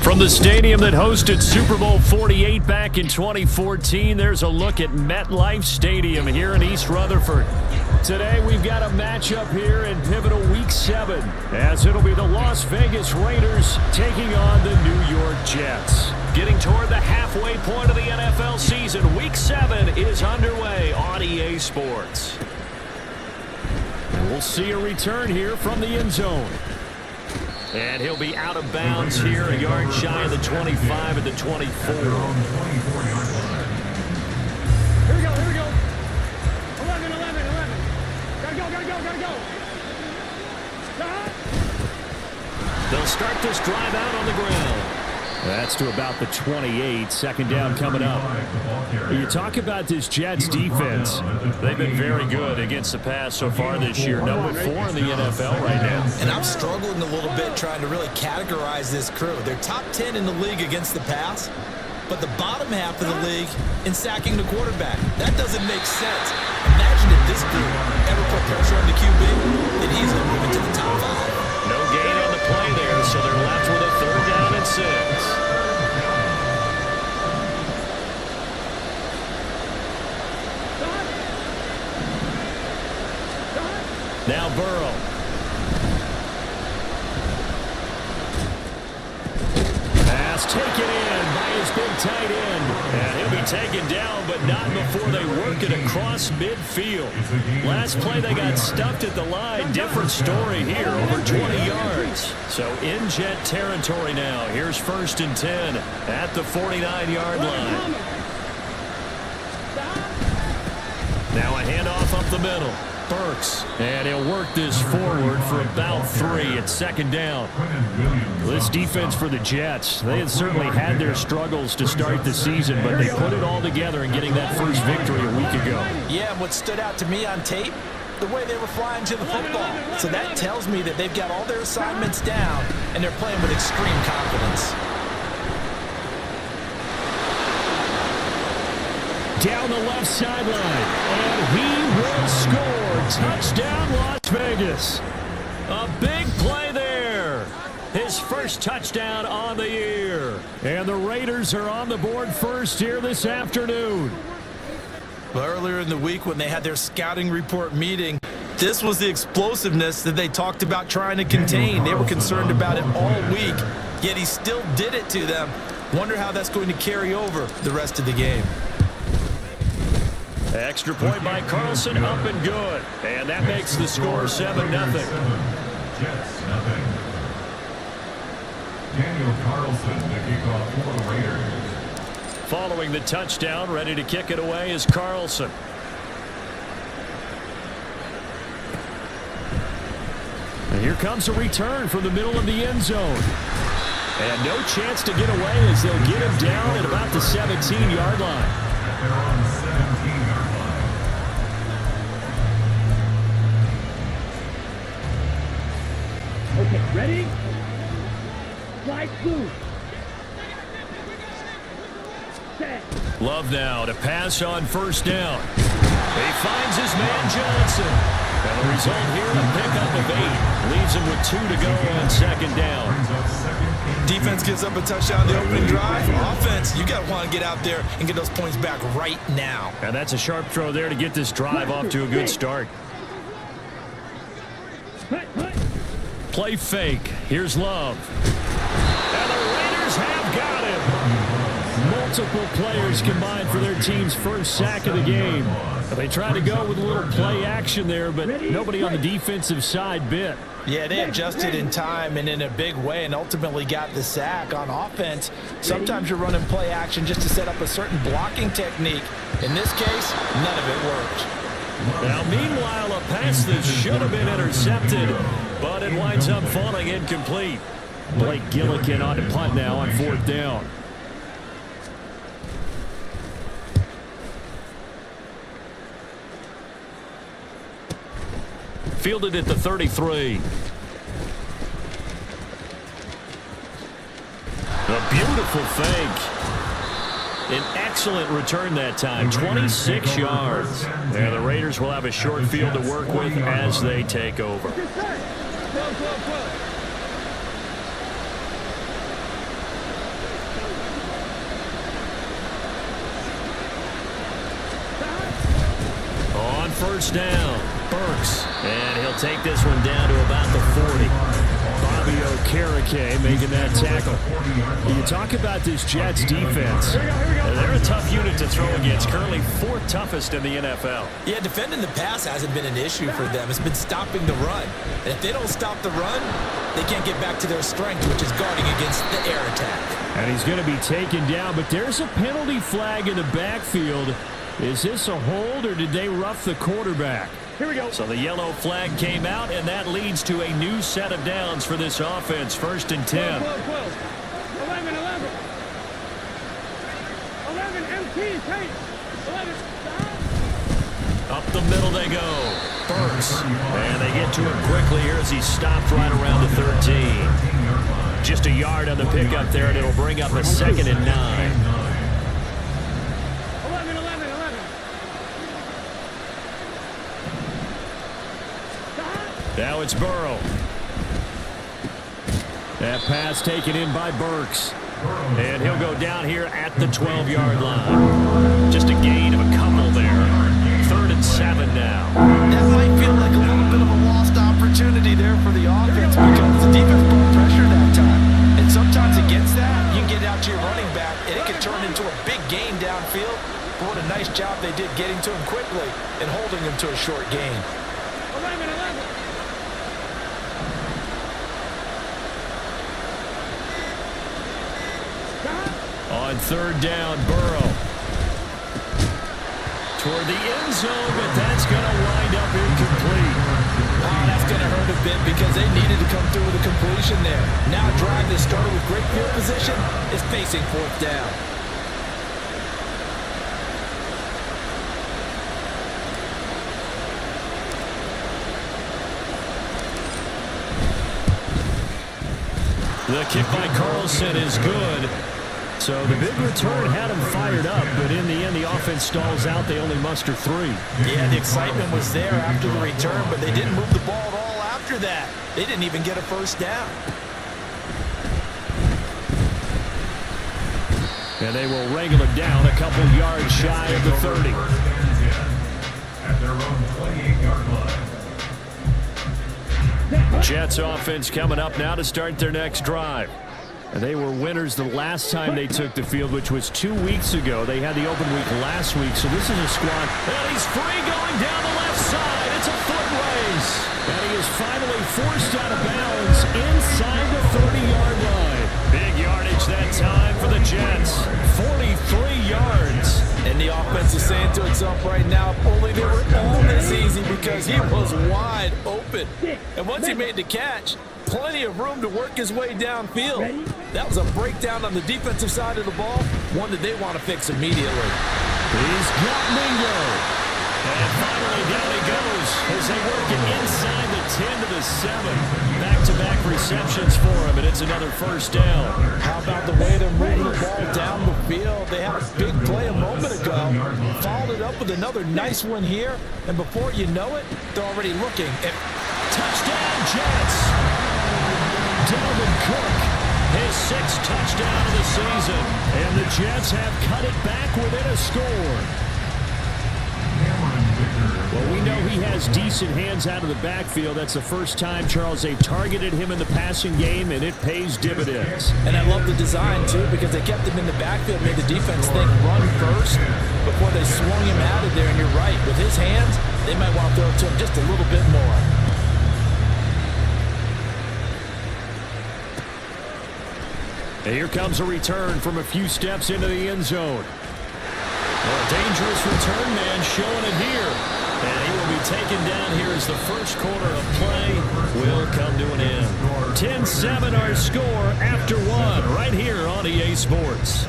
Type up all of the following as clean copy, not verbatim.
From the stadium that hosted Super Bowl 48 back in 2014, there's a look at MetLife Stadium here in East Rutherford. Today we've got a matchup here in pivotal Week 7, as it'll be the Las Vegas Raiders taking on the New York Jets. Getting toward the halfway point of the NFL season, Week 7 is underway on EA Sports. And we'll see a return here from the end zone. And he'll be out of bounds here, a yard shy of the 25 at the 24. Here we go, here we go. 11. Gotta go. They'll start this drive out on the ground. That's to about the 28. Second down coming up. You talk about this Jets defense. They've been very good against the pass so far this year. Number 4 in the NFL right now. And I'm struggling a little bit trying to really categorize this crew. They're top 10 in the league against the pass, but the bottom half of the league in sacking the quarterback. That doesn't make sense. Imagine if this group ever put pressure on the QB, then easily move into the top 5. No gain on the play there, so they're left with a 3rd down and 6. Now Burrow. Pass taken in by his big tight end. And he'll be taken down, but not before they work it across midfield. Last play they got stuffed at the line. Different story here, over 20 yards. So in Jet territory now. Here's 1st and 10 at the 49-yard line. Now a handoff up the middle. Burks, and he'll work this forward for about 3 at 2nd down. This defense for the Jets, they had certainly had their struggles to start the season, but they put it all together in getting that first victory a week ago. Yeah, and what stood out to me on tape, the way they were flying to the football. So that tells me that they've got all their assignments down, and they're playing with extreme confidence. Down the left sideline, and he will score. Touchdown, Las Vegas. A big play there. His first touchdown on the year. And the Raiders are on the board first here this afternoon. Well, earlier in the week when they had their scouting report meeting, this was the explosiveness that they talked about trying to contain. They were concerned about it all week, yet he still did it to them. Wonder how that's going to carry over the rest of the game. Extra point by Carlson, up and good. And that makes the score 7-0. Jets, nothing. Daniel Carlson, the kickoff for the Raiders. Following the touchdown, ready to kick it away is Carlson. And here comes a return from the middle of the end zone. And no chance to get away as they'll get him down at about the 17-yard line. They're on the 17-yard line. Okay, ready? Fly blue. Set. Love now to pass on 1st down. He finds his man Johnson. And the result here, a pickup of 8. Leaves him with 2 to go on 2nd down. Defense gives up a touchdown the opening drive. Offense, you got to want to get out there and get those points back right now. And that's a sharp throw there to get this drive off to a good start. Play fake. Here's Love. And the Raiders have got him. Multiple players combined for their team's first sack of the game. They tried to go with a little play action there, but nobody on the defensive side bit. Yeah, they adjusted in time and in a big way and ultimately got the sack. On offense, sometimes you're running play action just to set up a certain blocking technique. In this case, none of it worked. Now, meanwhile, a pass that should have been intercepted, but it winds up falling incomplete. Blake Gillikin on to punt now on 4th down. Fielded at the 33. A beautiful fake. An excellent return that time, 26 yards. And the Raiders will have a short field to work with as they take over. first down. Burks. And he'll take this one down to about the 40. Bobby Okereke making that tackle. You talk about this Jets defense. They're a tough unit to throw against. Currently 4th toughest in the NFL. Yeah, defending the pass hasn't been an issue for them. It's been stopping the run. And if they don't stop the run, they can't get back to their strength, which is guarding against the air attack. And he's going to be taken down, but there's a penalty flag in the backfield. Is this a hold, or did they rough the quarterback? Here we go. So the yellow flag came out, and that leads to a new set of downs for this offense. 1st and 10. 12. 11. 11 MPs. Hey. 11. Stop. Up the middle they go. Burks. And they get to him quickly here as he stopped right around the 13. Just a yard on the pickup there, and it'll bring up a 2nd and 9. 11. Now it's Burrow. That pass taken in by Burks. And he'll go down here at the 12-yard line. Just a gain of a couple there. 3rd and 7 now. That might feel like a little bit of a lost opportunity there for the offense because the defense brought pressure that time. And sometimes against that, you can get out to your running back, and it can turn into a big gain downfield. But what a nice job they did getting to him quickly and holding him to a short gain. 11. On 3rd down, Burrow. Toward the end zone, but that's going to wind up incomplete. Oh, that's going to hurt a bit because they needed to come through with a completion there. Now a drive that started with great field position is facing 4th down. The kick by Carlson is good. So the big return had him fired up, but in the end, the offense stalls out. They only muster 3. Yeah, the excitement was there after the return, but they didn't move the ball at all after that. They didn't even get a first down. And they will wrangle it down a couple yards shy of the 30. At their own 28-yard line. Jets offense coming up now to start their next drive. They were winners the last time they took the field, which was 2 weeks ago. They had the open week last week, so this is a squad. And he's free going down the left side. It's a foot race. And he is finally forced out of bounds inside the 30-yard line. Big yardage that time for the Jets. 43 yards. And the offense is saying to itself right now, if only they were all this easy because he was wide open. And once he made the catch, plenty of room to work his way downfield. That was a breakdown on the defensive side of the ball, one that they want to fix immediately. He's got Mingo. And finally down he goes as they work it inside the 10 to the 7. Back-to-back receptions for him, and it's another first down. How about the way they're moving the ball down the field? They had a big play a moment ago, followed it up with another nice one here, and before you know it, they're already looking at touchdown Jets. Dalvin Cook, his 6th touchdown of the season, and the Jets have cut it back within a score. Well, we know he has decent hands out of the backfield. That's the first time, Charles, they've targeted him in the passing game, and it pays dividends. And I love the design, too, because they kept him in the backfield, made the defense think run first before they swung him out of there. And you're right, with his hands, they might want to throw it to him just a little bit more. And here comes a return from a few steps into the end zone. Well, a dangerous return man showing it here. And he will be taken down here as the first quarter of play will come to an end. 10-7 our score after 1 right here on EA Sports.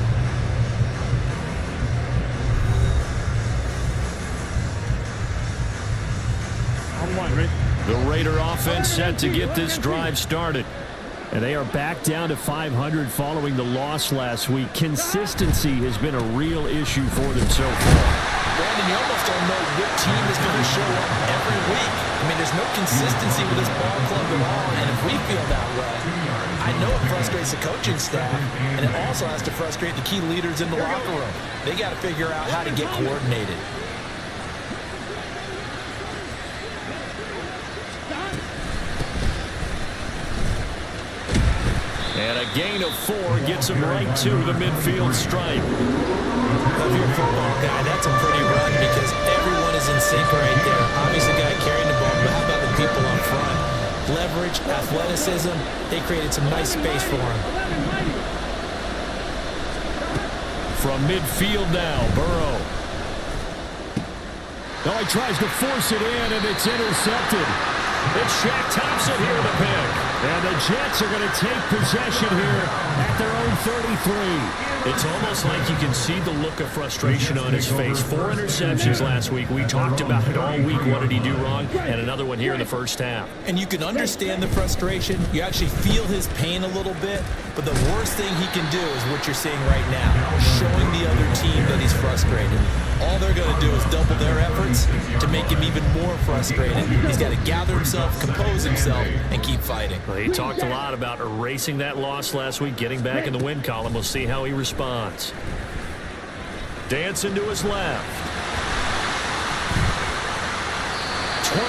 The Raider offense set to get this drive started. And they are back down to 500 following the loss last week. Consistency has been a real issue for them so far. Brandon, you almost don't know what team is going to show up every week. I mean, there's no consistency with this ball club at all, and if we feel that way, I know it frustrates the coaching staff, and it also has to frustrate the key leaders in the locker room. They got to figure out how to get coordinated. And a gain of 4 gets him right to the midfield stripe. If you're a football guy, that's a pretty run because everyone is in sync right there. Obviously, the guy carrying the ball, but how about the people up front? Leverage, athleticism, they created some nice space for him. From midfield now, Burrow. Oh, he tries to force it in, and it's intercepted. It's Shaq Thompson here to pick. And the Jets are going to take possession here at their own 33. It's almost like you can see the look of frustration on his face. 4 interceptions last week. We talked about it all week. What did he do wrong? And another one here in the first half. And you can understand the frustration. You actually feel his pain a little bit. But the worst thing he can do is what you're seeing right now, showing the other team that he's frustrated. All they're going to do is double their efforts to make him even more frustrated. He's got to gather himself, compose himself, and keep fighting. Well, he talked a lot about erasing that loss last week, getting back in the win column. We'll see how he responds. Dancing to his left. 23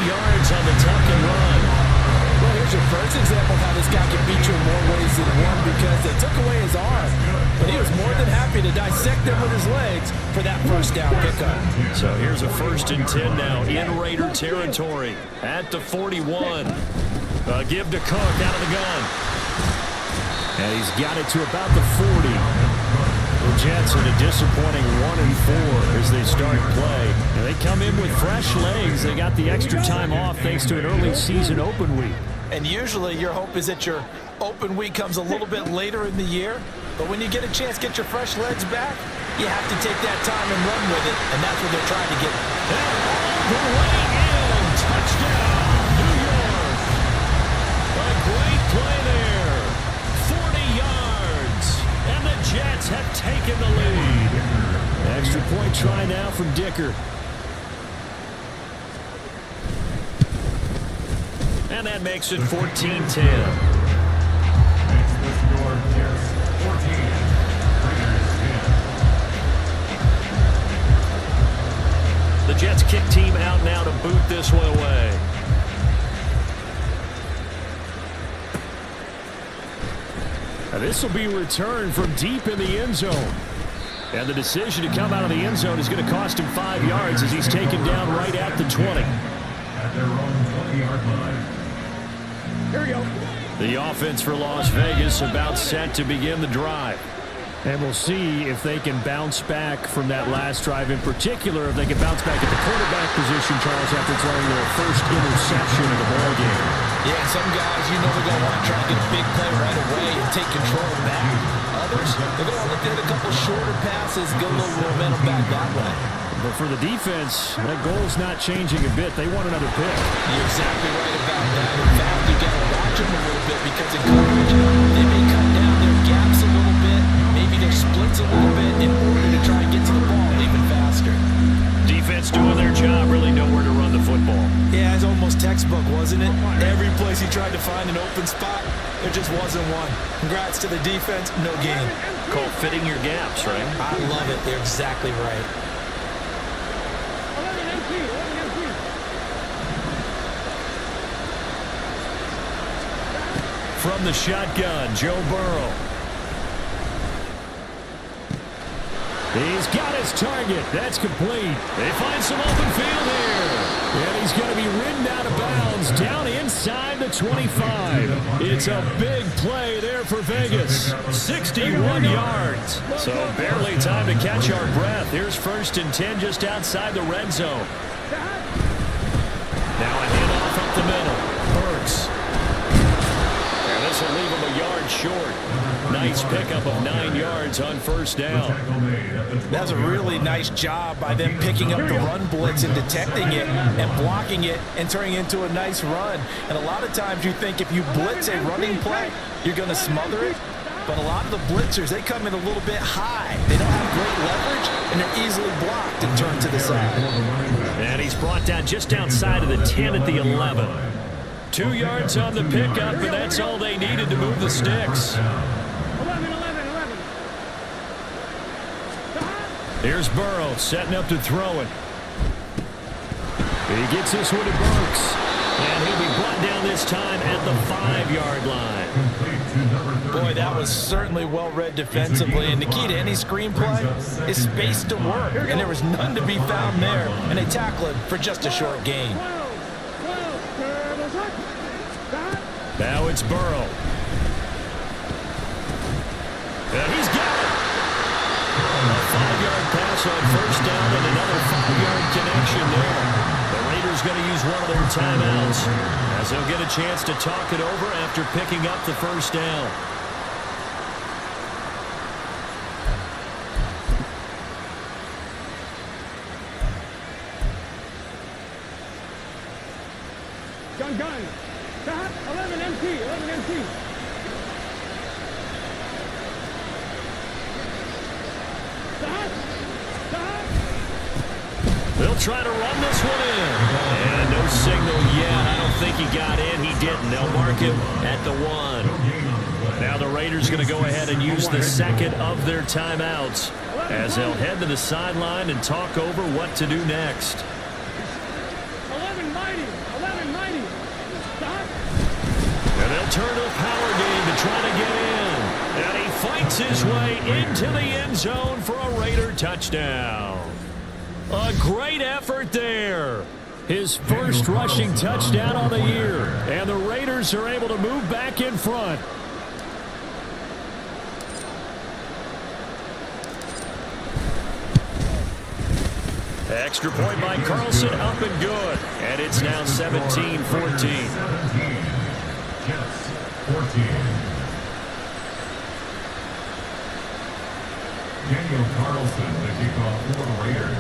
yards on the tuck and run. Well, here's your first example of how this guy can beat you in more ways than one because they took away his arm. But he was more than happy to dissect them with his legs for that first down pickup. So here's a 1st and 10 now in Raider territory at the 41. Give to Cook out of the gun. And he's got it to about the 40. The Jets in a disappointing 1-4 as they start play. And they come in with fresh legs. They got the extra time off thanks to an early season open week. And usually your hope is that your open week comes a little bit later in the year. But when you get a chance to get your fresh legs back, you have to take that time and run with it. And that's what they're trying to get. And all the way in. Touchdown, New York. A great play there. 40 yards. And the Jets have taken the lead. Extra point try now from Dicker. And that makes it 14-10. The Jets kick team out now to boot this one away. Now this will be returned from deep in the end zone. And the decision to come out of the end zone is going to cost him 5 yards as he's taken down right at the 20. At their own 20-yard line. Here we go. The offense for Las Vegas about set to begin the drive. And we'll see if they can bounce back from that last drive. In particular, if they can bounce back at the quarterback position, Charles, after throwing their first interception of the ball game. Yeah, some guys, you know, they're going to want to try and get a big play right away and take control back. Others, they're going to look at a couple shorter passes, get a little momentum back that way. But for the defense, that goal's not changing a bit. They want another pick. You're exactly right about that. In fact, you got to watch them a little bit because in coverage, they may cut down their gaps a little bit, maybe their splits a little bit in order to try and get to the ball even faster. Defense doing their job, really nowhere to run the football. Yeah, it's almost textbook, wasn't it? Every place he tried to find an open spot, there just wasn't one. Congrats to the defense, no game. Called fitting your gaps, right? I love it. They're exactly right. 11 MP. 11 MP. From the shotgun, Joe Burrow. He's got his target. That's complete. They find some open field here. And he's going to be ridden out of bounds down inside the 25. It's a big play there for Vegas. 61 yards. So barely time to catch our breath. Here's 1st and 10 just outside the red zone. Now a handoff up the middle. Burks. And this will leave him a yard short. Nice pickup of 9 yards on 1st down. That was a really nice job by them picking up the run blitz and detecting it and blocking it and turning it into a nice run. And a lot of times you think if you blitz a running play, you're going to smother it. But a lot of the blitzers, they come in a little bit high. They don't have great leverage, and they're easily blocked and turned to the side. And he's brought down just outside of the 10 at the 11. 2 yards on the pickup, and that's all they needed to move the sticks. 11, 11, 11. Here's Burrow setting up to throw it. He gets this one to Burks. And he'll be brought down this this time at the 5-yard line. Boy, that was certainly well read defensively, and the key to any screenplay is space to work, and there was none to be found there, and they tackle it for just a short gain. 12, turtles up. Stop. Now it's Burrow. And he's got it. A 5-yard pass on first down and another 5-yard connection there. The Raiders going to use one of their timeouts as they'll get a chance to talk it over after picking up the first down. Gun. Stop. 11 empty. 11 empty. Stop. They'll try to run this one in. And no signal yet. I don't think he got in. He didn't. They'll mark him at the 1. Now the Raiders going to go ahead and use the second of their timeouts as they'll head to the sideline and talk over what to do next. 11 mighty. 11 mighty. Stop. And they'll turn to a power game to try to get in. And he fights his way into the end zone for a Raider touchdown. A great effort there. His first rushing touchdown on the year. And the Raiders are able to move back in front. Extra point by Carlson, up and good. And it's now 17-14. 17. Jets 14. Daniel Carlson, the kickoff for the Raiders.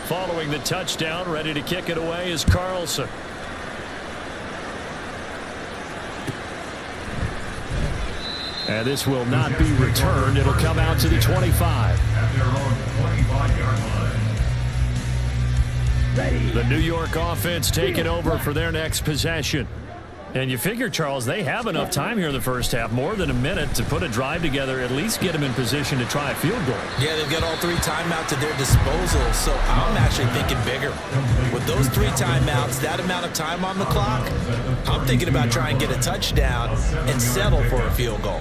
Following the touchdown, ready to kick it away is Carlson. And this will not be returned. It'll come out to the 25. At their own 25-yard line. The New York offense taking over for their next possession. And you figure, Charles, they have enough time here in the first half, more than a minute, to put a drive together, at least get them in position to try a field goal. Yeah, they've got all 3 timeouts at their disposal, so I'm actually thinking bigger. With those 3 timeouts, that amount of time on the clock, I'm thinking about trying to get a touchdown and settle for a field goal.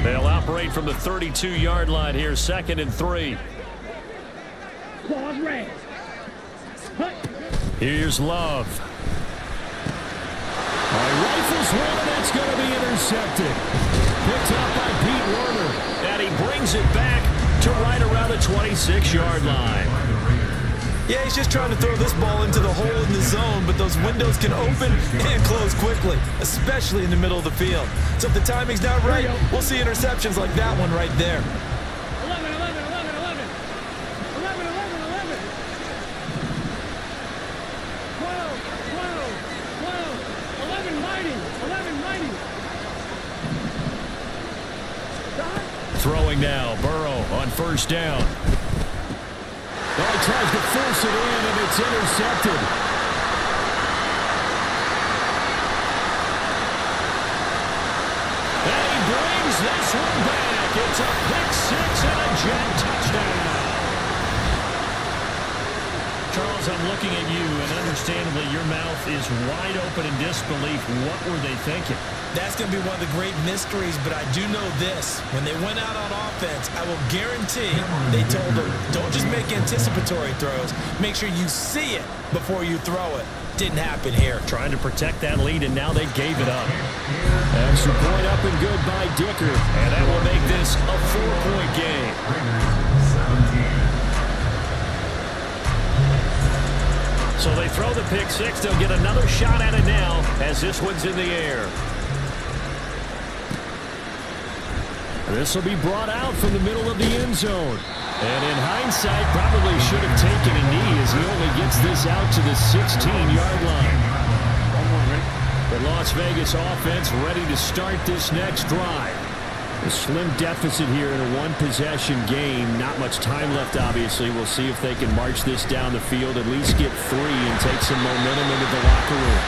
They'll operate from the 32-yard line here, 2nd and 3. Claws raised. Here's Love. Rifles one, and that's going to be intercepted. Picked up by Pete Werner. And he brings it back to right around the 26-yard line. Yeah, he's just trying to throw this ball into the hole in the zone, but those windows can open and close quickly, especially in the middle of the field. So if the timing's not right, we'll see interceptions like that one right there. 11. 11 mighty. Stop. Throwing now, Burrow on first down. Oh, he tries to force it in, and it's intercepted. And he brings this one back. It's a pick-6 and a Jet touchdown. Charles, I'm looking at you, and understandably, your mouth is wide open in disbelief. What were they thinking? That's going to be one of the great mysteries, but I do know this. When they went out on offense, I will guarantee they told them, don't just make anticipatory throws. Make sure you see it before you throw it. Didn't happen here. Trying to protect that lead, and now they gave it up. Extra point up and good by Dicker, and that will make this a 4-point game. So they throw the pick-6. They'll get another shot at it now as this one's in the air. This will be brought out from the middle of the end zone. And in hindsight, probably should have taken a knee as he only gets this out to the 16-yard line. The Las Vegas offense ready to start this next drive. A slim deficit here in a one-possession game. Not much time left, obviously. We'll see if they can march this down the field, at least get 3 and take some momentum into the locker room.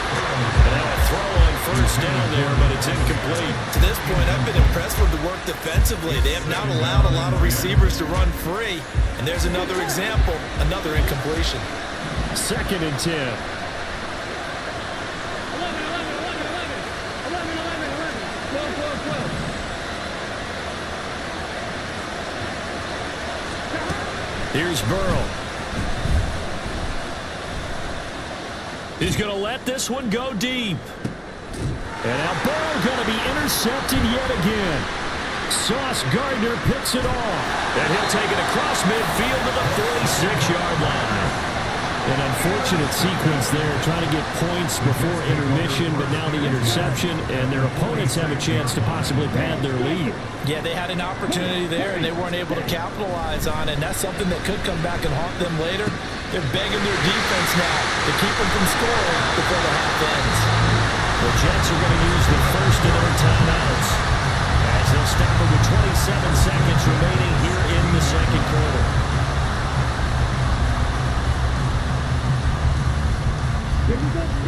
And now a throw on first down there, but it's incomplete. To this point, I've been impressed with the work defensively. They have not allowed a lot of receivers to run free. And there's another example, another incompletion. 2nd and 10. Here's Burrow. He's going to let this one go deep. And now Burrow going to be intercepted yet again. Sauce Gardner picks it off. And he'll take it across midfield to the 46-yard line. An unfortunate sequence there, trying to get points before intermission, but now the interception, and their opponents have a chance to possibly pad their lead. Yeah, they had an opportunity there, and they weren't able to capitalize on it, and that's something that could come back and haunt them later. They're begging their defense now to keep them from scoring before the half ends. The Jets are going to use the first of their timeouts as they'll stop it with 27 seconds remaining here in the second quarter.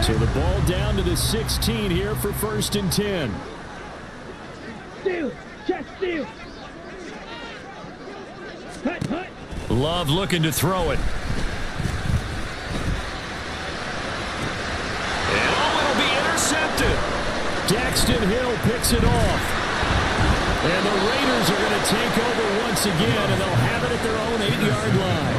So the ball down to the 16 here for 1st and 10. Steal. Check steal. Hut. Love looking to throw it. And it'll be intercepted. Daxton Hill picks it off. And the Raiders are going to take over once again, and they'll have it at their own 8-yard line.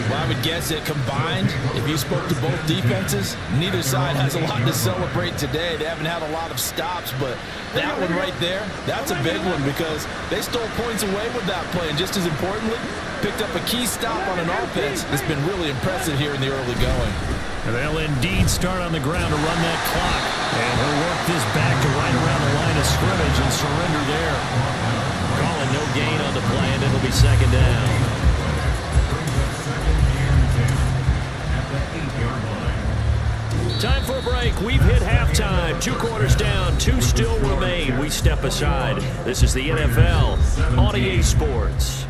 Well, I would guess that combined, if you spoke to both defenses, neither side has a lot to celebrate today. They haven't had a lot of stops, but that one right there, that's a big one because they stole points away with that play, and just as importantly, picked up a key stop on an offense that's been really impressive here in the early going. And they'll indeed start on the ground to run that clock. And he'll work this back to right around the line of scrimmage and surrender there. Calling no gain on the play, and it'll be 2nd down. Time for a break. We've hit halftime. 2 quarters down. 2 still remain. We step aside. This is the NFL on EA Sports.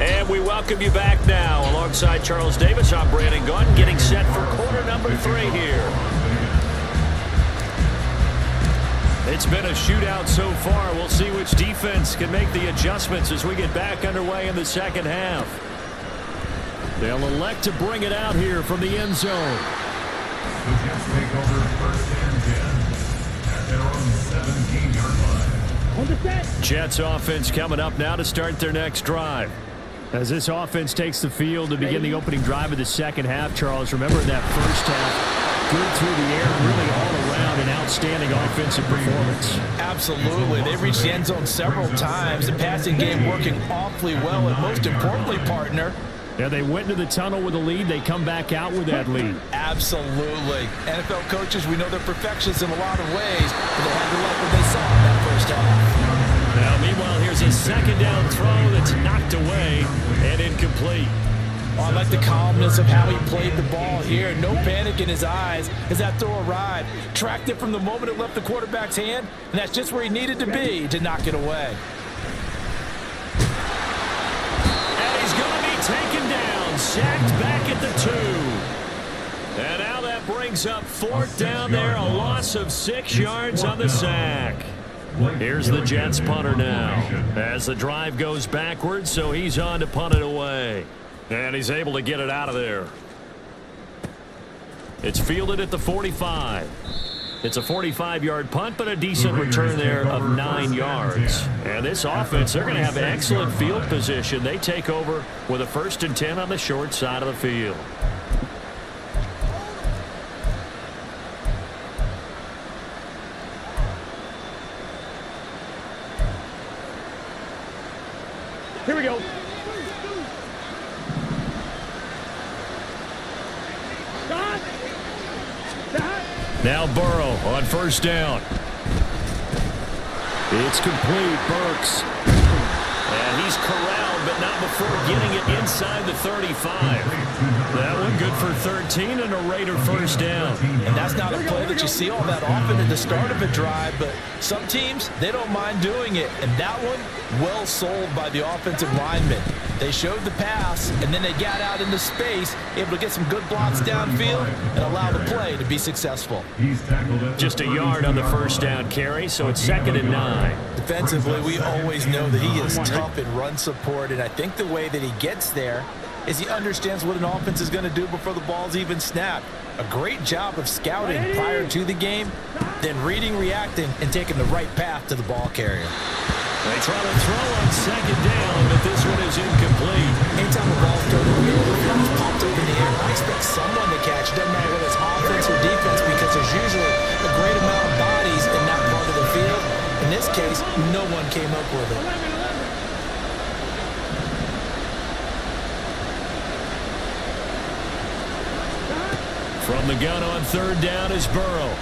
And we welcome you back now. Alongside Charles Davis, I'm Brandon Gaudin, getting set for quarter number 3 here. It's been a shootout so far. We'll see which defense can make the adjustments as we get back underway in the second half. They'll elect to bring it out here from the end zone. The Jets take over 1st and 10 at their own 17-yard line. On the set. Jets offense coming up now to start their next drive. As this offense takes the field to begin the opening drive of the second half, Charles, remember that first half, good through the air, really all around an outstanding offensive performance. Absolutely. They reached the end zone several times. The passing game working awfully well, and most importantly, partner, Yeah, they went into the tunnel with a lead. They come back out with that lead. absolutely. NFL coaches, we know they're perfectionists in a lot of ways, but they had to like what they saw in that first half. Now, meanwhile, here's a 2nd down throw that's knocked away and incomplete. Oh, I like the calmness of how he played the ball here. No panic in his eyes as that throw arrived. Tracked it from the moment it left the quarterback's hand, and that's just where he needed to be to knock it away. And he's going to be taken down, sacked back at the 2. And now that brings up 4th down there, a loss of 6 yards on the sack. Here's the Jets punter now as the drive goes backwards, so he's on to punt it away. And he's able to get it out of there. It's fielded at the 45. It's a 45-yard punt, but a decent return there of 9 yards. And this offense, they're going to have excellent field position. They take over with a 1st and 10 on the short side of the field. Here we go. Now Burrow on 1st down. It's complete. Burks. And he's corralled, but not before getting it inside the 35. That one good for 13 and a Raider 1st down. And that's not a play that you see all that often at the start of a drive, but some teams, they don't mind doing it. And that one, well sold by the offensive lineman. They showed the pass, and then they got out into space, able to get some good blocks downfield and allow the play to be successful. He's tackled at Just a yard on the first down carry, so it's 2nd and 9. Defensively, we always know that he is tough in run support, and I think the way that he gets there is he understands what an offense is going to do before the ball's even snapped. A great job of scouting prior to the game, then reading, reacting, and taking the right path to the ball carrier. They try to throw on 2nd down, but this one is incomplete. Anytime the ball's thrown in the middle of the field, it's popped up in the air, I expect someone to catch. It doesn't matter whether it's offense or defense, because there's usually a great amount of bodies in that part of the field. In this case, no one came up with it. 11. From the gun on 3rd down is Burrow.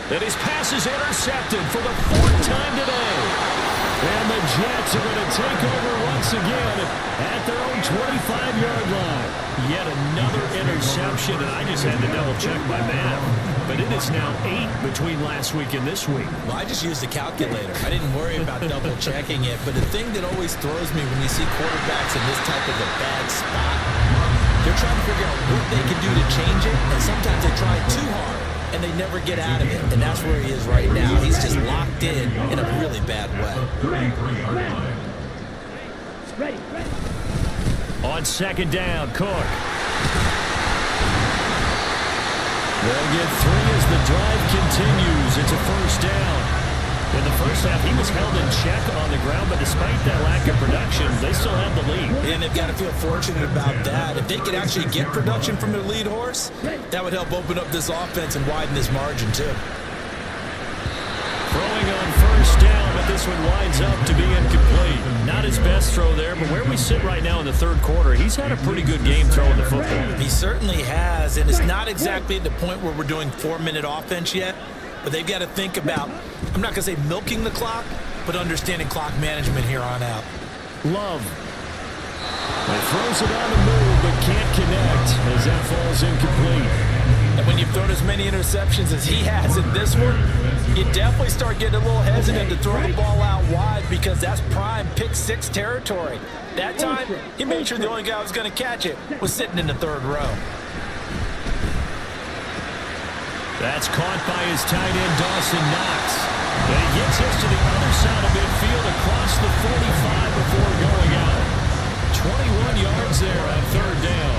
And his pass is intercepted for the 4th time today. And the Jets are going to take over once again at their own 25-yard line. Yet another interception, and I just had to double-check my math. But it is now 8 between last week and this week. Well, I just used the calculator. I didn't worry about double-checking it. But the thing that always throws me when you see quarterbacks in this type of a bad spot, they're trying to figure out what they can do to change it, and sometimes they try too hard, and they never get out of it. And that's where he is right now. He's just locked in a really bad way. 33-yard line. Ready. On 2nd down, Cook. They'll get 3 as the drive continues. It's a 1st down. In the first half, he was held in check on the ground, but despite that lack of production, they still have the lead. And they've got to feel fortunate about that. If they could actually get production from their lead horse, that would help open up this offense and widen this margin, too. Throwing on 1st down, but this one winds up to be incomplete. Not his best throw there, but where we sit right now in the 3rd quarter, he's had a pretty good game throwing the football. He certainly has, and it's not exactly at the point where we're doing 4-minute offense yet, but they've got to think about, I'm not going to say milking the clock, but understanding clock management here on out. Love. He throws it on the move, but can't connect as that falls incomplete. And when you've thrown as many interceptions as he has in this one, you definitely start getting a little hesitant to throw the ball out wide, because that's prime pick 6 territory. That time, he made sure the only guy who was going to catch it was sitting in the 3rd row. That's caught by his tight end, Dawson Knox. And he gets us to the other side of midfield across the 45 before going out. 21 yards there on 3rd down.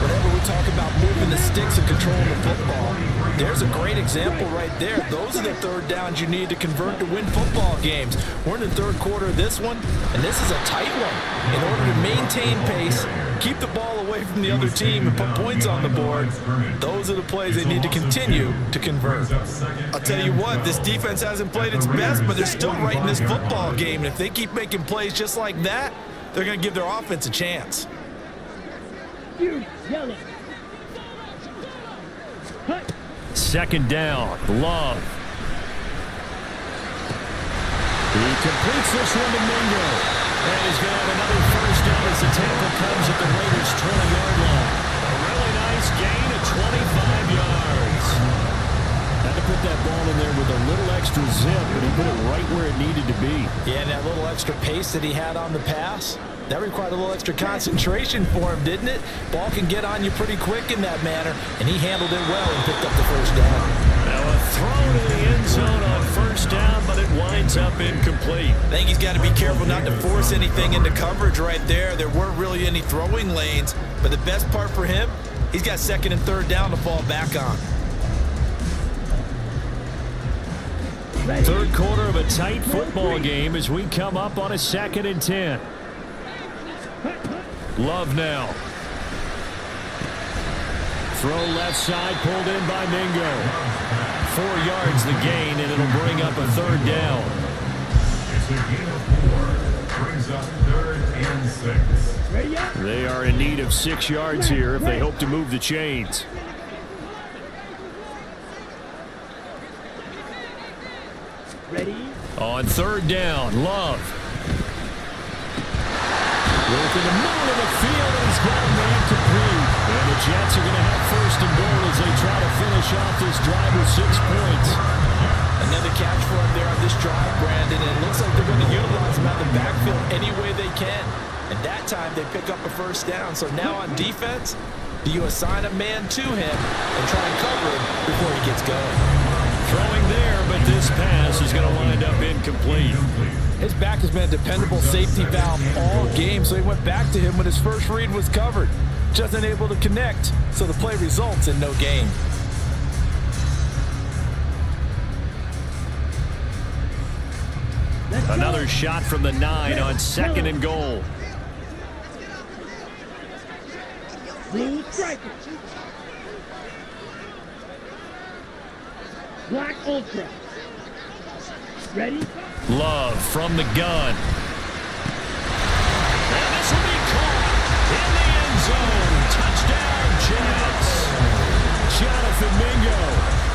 Whenever we talk about moving the sticks and controlling the football, there's a great example right there. Those are the 3rd downs you need to convert to win football games. We're in the 3rd quarter of this one, and this is a tight one. In order to maintain pace, keep the ball away from the other team, and put points on the board, those are the plays they need to continue to convert. I'll tell you what, this defense hasn't played its best, but they're still right in this football game. And if they keep making plays just like that, they're going to give their offense a chance. Yellow. 2nd down, Love. He completes this one to Mingo. And he's going to have another 1st down as the tackle comes at the Raiders' 20-yard line. A really nice gain of 25 yards. Had to put that ball in there with a little extra zip, but he put it right where it needed to be. Yeah, and that little extra pace that he had on the pass, that required a little extra concentration for him, didn't it? Ball can get on you pretty quick in that manner, and he handled it well and picked up the 1st down. Now a throw to the end zone on 1st down, but it winds up incomplete. I think he's got to be careful not to force anything into coverage right there. There weren't really any throwing lanes, but the best part for him, he's got 2nd and 3rd down to fall back on. 3rd quarter of a tight football game as we come up on a 2nd and 10. Love now. Throw left side, pulled in by Mingo. 4 yards the gain, and it'll bring up a 3rd down. It's a gain of 4. Brings up 3rd and 6. They are in need of 6 yards here if they hope to move the chains. Ready? On 3rd down, Love. Work in the middle of the field, and he's got a man complete. And the Jets are going to have 1st and goal as they try to finish off this drive with 6 points. Another catch for him there on this drive, Brandon, and it looks like they're going to utilize him out of the backfield any way can. And that time they pick up a first down. So now on defense, do you assign a man to him and try and cover him before he gets going? Throwing there, but this pass is going to wind up incomplete. His back has been a dependable safety valve all game, so he went back to him when his first read was covered. Just unable to connect, so the play results in no gain. Another shot from the 9 on 2nd and goal. Blue striker. Black ultra. Ready? Love from the gun. And this will be caught in the end zone. Touchdown, Jets. Jonathan Mingo,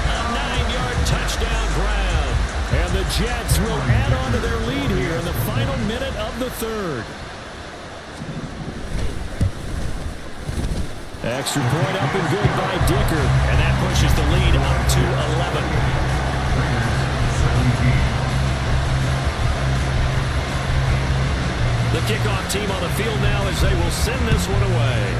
a 9-yard touchdown grab. And the Jets will add on to their lead here in the final minute of the 3rd. Extra point up and good by Dicker. And that pushes the lead up to 11. The kickoff team on the field now as they will send this one away.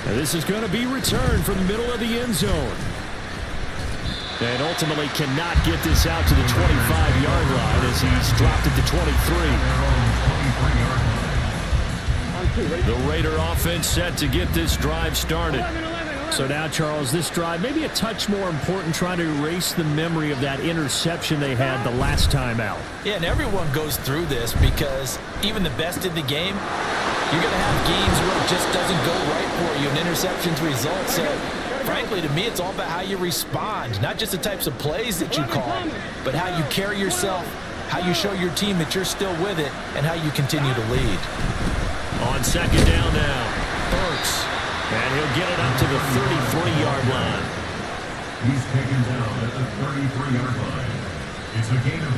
And this is going to be returned from the middle of the end zone. And ultimately cannot get this out to the 25-yard line as he's dropped it to 23. The Raider offense set to get this drive started. So now, Charles, this drive maybe a touch more important, trying to erase the memory of that interception they had the last time out. Yeah, and everyone goes through this because even the best in the game, you're going to have games where it just doesn't go right for you and interceptions result. So, frankly, to me, it's all about how you respond, not just the types of plays that you call, but how you carry yourself, how you show your team that you're still with it, and how you continue to lead. On 2nd down now, Burks. And he'll get it up to the 33-yard line. He's taken down at the 33-yard line. It's a gain of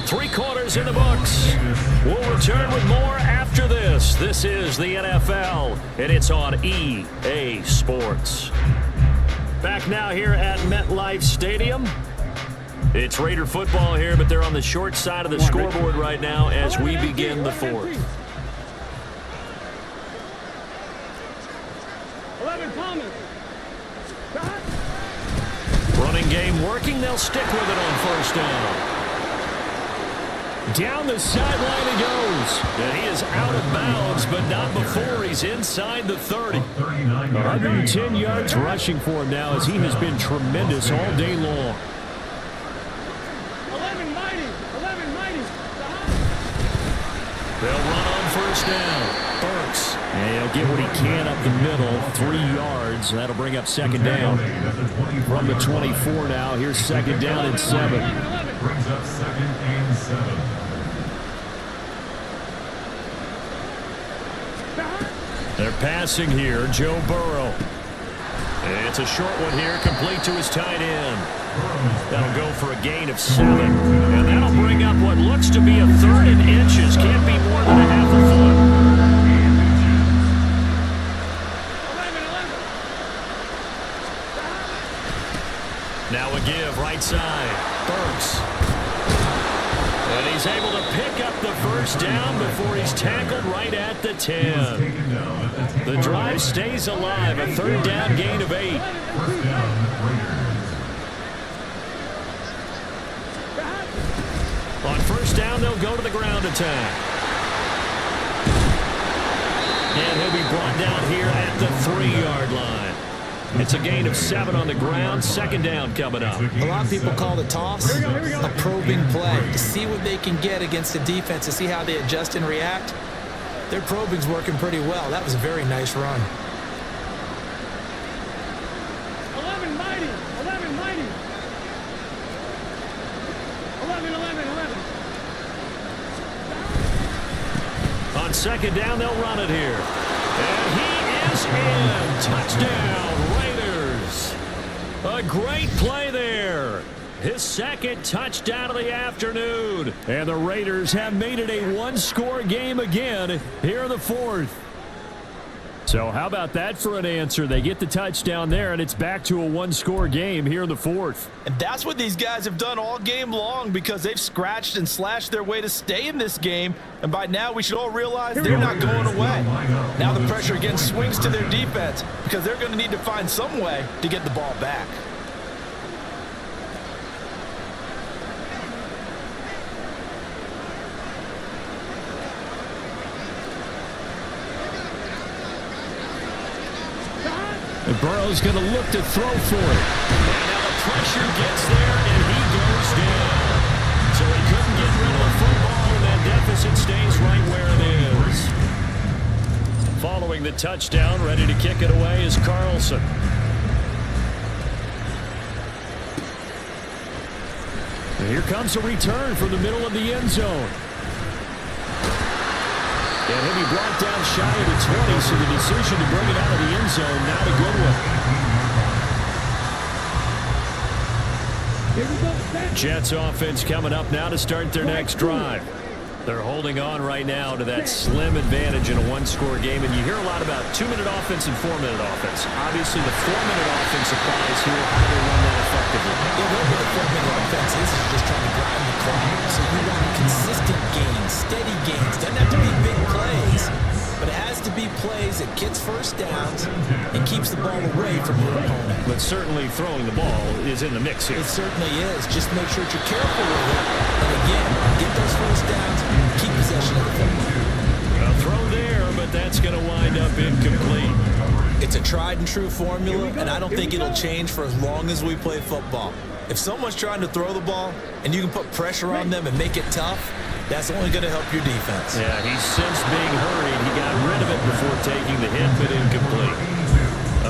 3. 3 quarters in the books. We'll return with more after this. This is the NFL, and it's on EA Sports. Back now here at MetLife Stadium. It's Raider football here, but they're on the short side of the scoreboard right now as we begin the 4th. 11 Thomas. Running game working. They'll stick with it on 1st down. Down the sideline he goes. And he is out of bounds, but not before he's inside the 30. 110 yards rushing for him now as he has been tremendous all day long. 11 mighty. 11 mighty. They'll run on 1st down. Burks. And he'll get what he can up the middle. 3 yards. That'll bring up 2nd down. From the 24 now. Here's 2nd down and 7. Brings up 2nd and 7. They're passing here. Joe Burrow. And it's a short one here, complete to his tight end. That'll go for a gain of 7. And that'll bring up what looks to be a 3rd and inches. Can't be more than a half a foot. Now a give, right side. Burks. And he's able to pick up the 1st down before he's tackled right at the 10. The drive stays alive. A 3rd down gain of 8. On 1st down, they'll go to the ground attack. And he'll be brought down here at the 3-yard line. It's a gain of 7 on the ground. 2nd down coming up. A lot of people call the toss a probing play to see what they can get against the defense, to see how they adjust and react. Their probing's working pretty well. That was a very nice run. 11 mighty. 11 mighty. 11, 11, 11. On 2nd down, they'll run it here. And he is in. Touchdown, Raiders. A great play there. His 2nd touchdown of the afternoon. And the Raiders have made it a 1-score game again here in the 4th. So So how about that for an answer? They get the touchdown there, and it's back to a one-score game here in the fourth. And that's what these guys have done all game long because they've scratched and slashed their way to stay in this game. And by now, we should all realize they're not going away. Now the pressure again swings to their defense because they're going to need to find some way to get the ball back. And Burrow's going to look to throw for it. And now the pressure gets there, and he goes down. So he couldn't get rid of the football, and that deficit stays right where it is. Following the touchdown, ready to kick it away is Carlson. And here comes a return from the middle of the end zone. And he'll be brought down shy of the 20, so the decision to bring it out of the end zone, not a good one. Jets offense coming up now to start their next drive. They're holding on right now to that slim advantage in a one-score game, and you hear a lot about 2-minute offense and 4-minute offense. Obviously, the 4-minute offense applies here. How do they run that effectively? Yeah, well, with the 4-minute offense, this is just trying to grind the clock. So you want consistent gains, steady gains. Doesn't have to be big plays, but it has to be plays that gets first downs and keeps the ball away from your opponent. But certainly throwing the ball is in the mix here. It certainly is. Just make sure that you're careful with it. And again, get those first downs, keep possession of the football. A throw there, but that's going to wind up incomplete. It's a tried and true formula, and I don't think it'll change for as long as we play football. If someone's trying to throw the ball and you can put pressure on them and make it tough, that's only going to help your defense. Yeah, he's since being hurried. He got rid of it before taking the hit, but incomplete.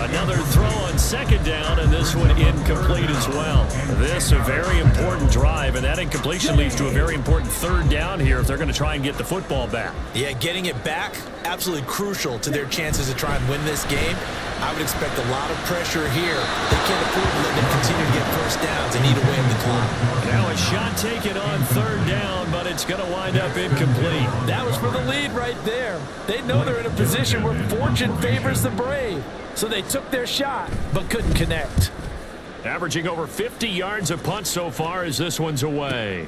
Another throw on second down, and this one incomplete as well. This a very important drive, and that incompletion leads to a very important third down here if they're going to try and get the football back. Yeah, getting it back, absolutely crucial to their chances to try and win this game. I would expect a lot of pressure here. They can't afford to let them continue to get first downs and eat away at the clock. Now a shot taken on third down, but it's going to wind up incomplete. That was for the lead right there. They know they're in a position where fortune favors the brave. So they took their shot, but couldn't connect. Averaging over 50 yards a punt so far as this one's away.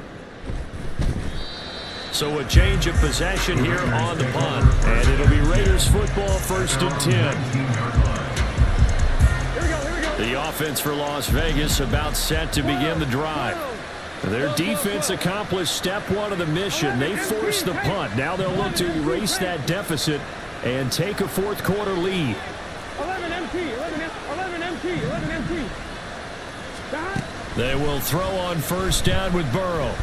So a change of possession here on the punt. And it'll be Raiders football, 1st and 10. The offense for Las Vegas about set to begin the drive. Their defense accomplished step one of the mission. They forced the punt. Now they'll look to erase that deficit and take a fourth quarter lead. 11 MT. They will throw on first down with Burrow.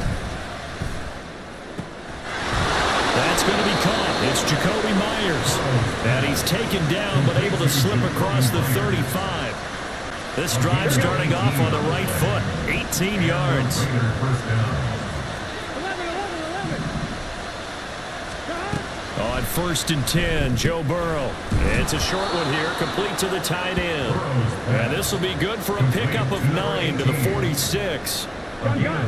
That's going to be caught. It's Jacoby Myers. And he's taken down but able to slip across the 35. This drive starting off on the right foot. 18 yards. 11. On 1st and 10, Joe Burrow. It's a short one here, complete to the tight end. And this will be good for a pickup of 9 to the 46.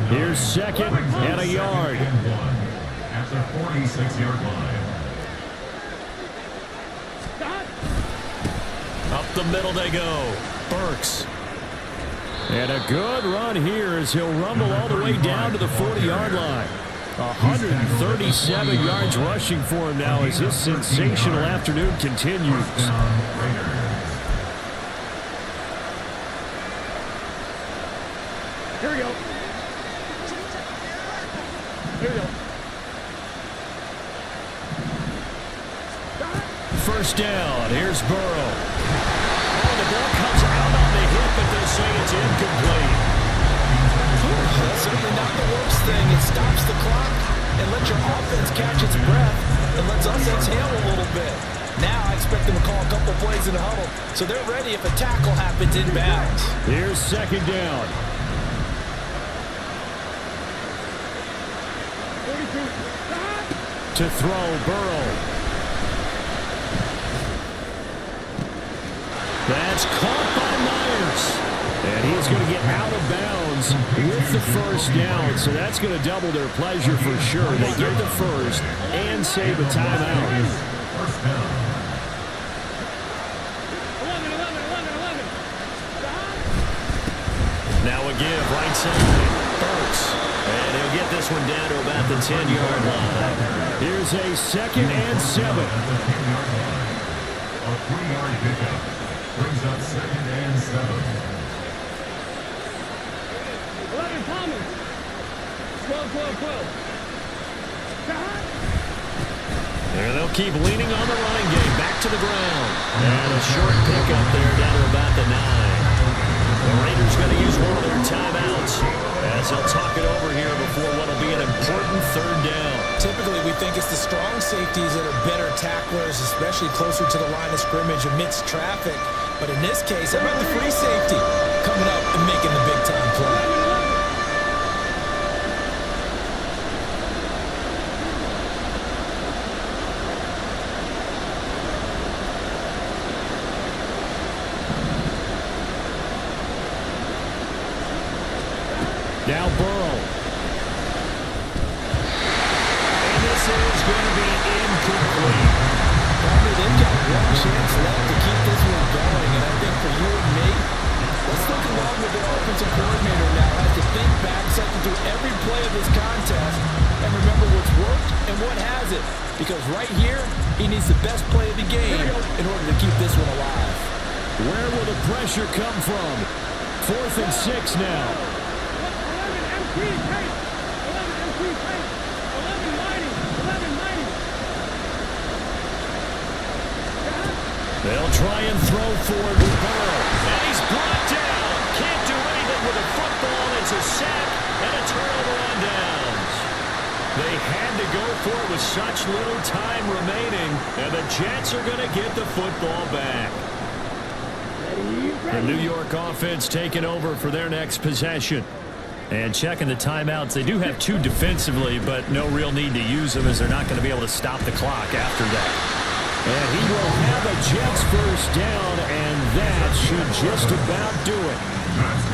Here's second and a yard. At the 46-yard line. Up the middle they go. Burks. And a good run here as he'll rumble all the way down to the 40-yard line. 137 yards rushing for him now as this sensational afternoon continues. Here we go. First down. Here's Burrow. Oh, the ball comes out on the hit, but they're saying it's incomplete. That's certainly not the worst thing. It stops the clock and lets your offense catch its breath and lets us exhale a little bit. Now I expect them to call a couple plays in the huddle, so they're ready if a tackle happens inbounds. Here's second down. 42. To throw, Burrow. That's caught by Myers. And he's going to get out of bounds with the first down. So that's going to double their pleasure for sure. They get the first and save a timeout. a give right side. Burks. And he'll get this one down to about the 10-yard line. Here's a 2nd and 7. A 3-yard pickup brings up 2nd and 7. 11 Thomas. 12. And they'll keep leaning on the running game. Back to the ground. And a short pickup there down to about the 9. The Raiders going to use one of their timeouts as they'll talk it over here before what will be an important 3rd down. Typically, we think it's the strong safeties that are better tacklers, especially closer to the line of scrimmage amidst traffic. But in this case, how about the free safety coming up and making the big-time play? Now Burrow. And this is going to be incomplete. Probably they've got one chance left to keep this one going, and I think for you and me, let's look along with the offensive coordinator now. Has to think back, cycle through every play of this contest, and remember what's worked and what hasn't. Because right here, he needs the best play of the game in order to keep this one alive. Where will the pressure come from? 4th and 6 now. 11 MT pace. 11 MT pace. 11 mighty. 11 mighty. They'll try and throw forward with Burrow. And he's brought down. Can't do anything with a football. It's a sack and a turnover on downs. They had to go for it with such little time remaining. And the Jets are going to get the football back. The New York offense taking over for their next possession. And checking the timeouts. They do have 2 defensively, but no real need to use them as they're not going to be able to stop the clock after that. And he will have a Jets 1st down, and that should just about do it.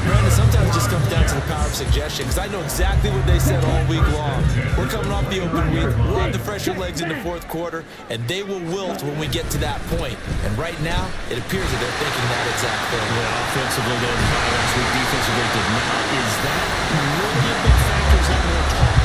Brandon, sometimes it just comes down to the power of suggestion, because I know exactly what they said all week long. We're coming off the open week. We'll have the fresher legs in the 4th quarter, and they will wilt when we get to that point. And right now, it appears that they're thinking that exact thing. Yeah, offensively, they didn't fire last week. Defensively, did not. Is that really a big factor? Is that more talk